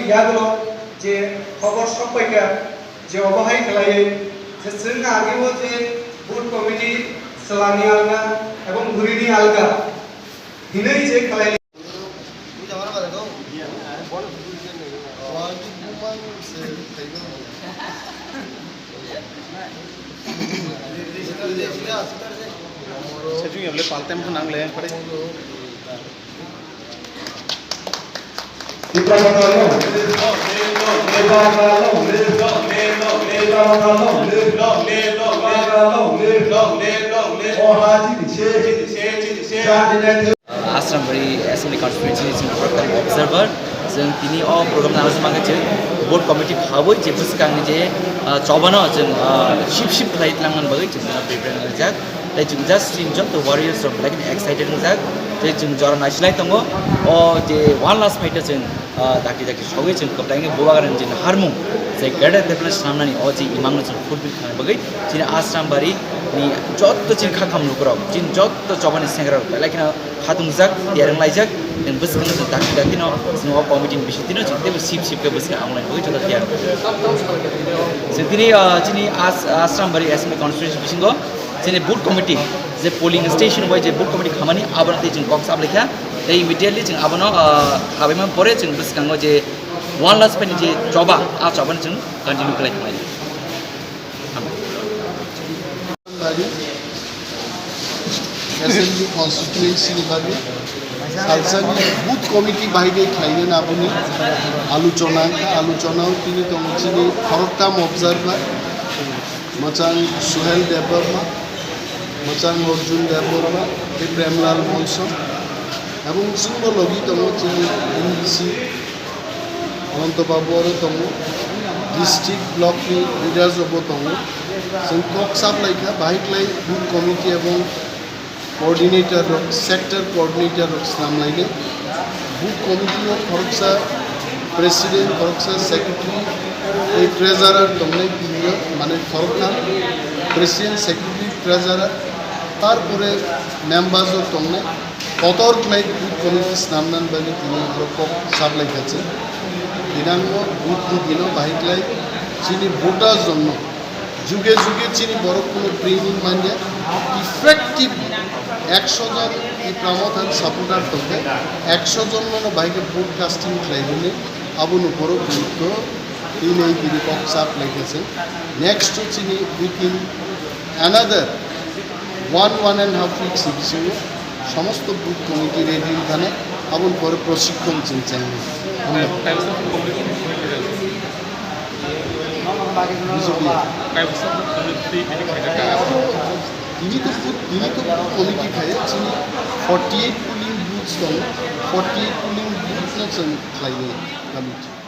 ইয়াগুলো যে খবর সবাইকে যে অবহাই খেলায় যে जों আগেও যে বুট কমিটি সালানি আলগা এবং ঘুরিনি আলগা দিনেই যে খেলায় Saya juga boleh paltem pun nang leh pada. Asram bari assembly constituency is program observer जों दिनै program नालाजमांगा जों board committee खाबै जे बुसकां जे चौबानो जों शिप खालाय लांगन बागै जों प्रिपेयर जाक दा जों just enjoy the warriors of like excited जाक जे जों जरा नायसलाय दङ अ जे one last fight जों दाखि सबै जों कप्लाइङे बोवागारन जों हारमु जे गेडा देपला सामनानि अ जे इमांनो जों फुटबल खानाय बागै जों आश्रम बारि नि जत्त जों खाखाम लुकराव जों जत्त चौबानि सेंग्रा लाइकना खादुंजाक देरंलायजाक जों बुसकां जों दाखि न जों कमिटि बिसिदिनो जों देबो शिप के बुसकां आंलाय बागै जों थिया जों दिनै आश्रम बारि एसएमए कन्स्टिट्युएन्सि बिसिंगो जोंनि बुथ कमिटि जे पोलिंग स्टेशन वाइ जे बुथ कमिटि खामानि आबादते जों कक्स आबलेखा दा इमिडिएटलि जों आबानो हाबायमा परे जों बुसकांगो जे वान लास्ट पेनि जे चौबा चौबानो जों कन्टिन्यू खालामनाय एसएमबी कन्स्टिट्युएन्सि बागै सालसा बुथ कमिटि बाहायनाय खालायनो आबुनि आलोचनायाव তিনি दंसिनि खरकताम अबजार्भार मोजां सुहेल देबबर्मा मोजां अर्जुन देबबर्मा प्रेमलाल मौसम এবং जोंबो लगि दङ जोंनि एनबिसि अनन्त बाबुआरो दङ डिस्ट्रिक्ट ब्लकनि लिडार्सबो दङ जों कक्साब लायखा बाहायख्लाय बुथ कमिटि এবং कोअर्डिनेटर सेक्टर कोअर्डिनेटर नामलायनो बुथ कमिटियाव खरकसा प्रेसिडेंट खरकसा सेक्रेटारि ट्रेजारार दंनाय बियो माने खरकना प्रेसिडेंट सेक्रेटारि ट्रेजारार तारपरे मेम्बार्सও दंनाय কতর ক্লাই বুথ কমিটি নামনান বাগে তিনি রকম সাপ্লাই খাচ্ছে দিনাঙ্গ বুথ দিন বাহিকলাই চিনি ভোটার জন্য যুগে যুগে চিনি বড় কোনো প্রিমিং মানে ইফেক্টিভ 100 জন এই প্রমোটার সাপোর্টার থাকে 100 জন মানে বাইকে ভোট কাস্টিং লাইনে আবুন বড় গুরুত্ব এই নেই তিনি কম সাপ্লাই খাচ্ছে নেক্সট চিনি উইথিন অ্যানাদার 1.5 উইকস হিসেবে সমস্ত বুথ কমিটি রেডি থানে আবুল পরে প্রশিক্ষণ চাই তিনি তো কমিটি খায় 48 পুলিং বুথস দं 48 পুলিং বুথ খাইয়ে কমিটি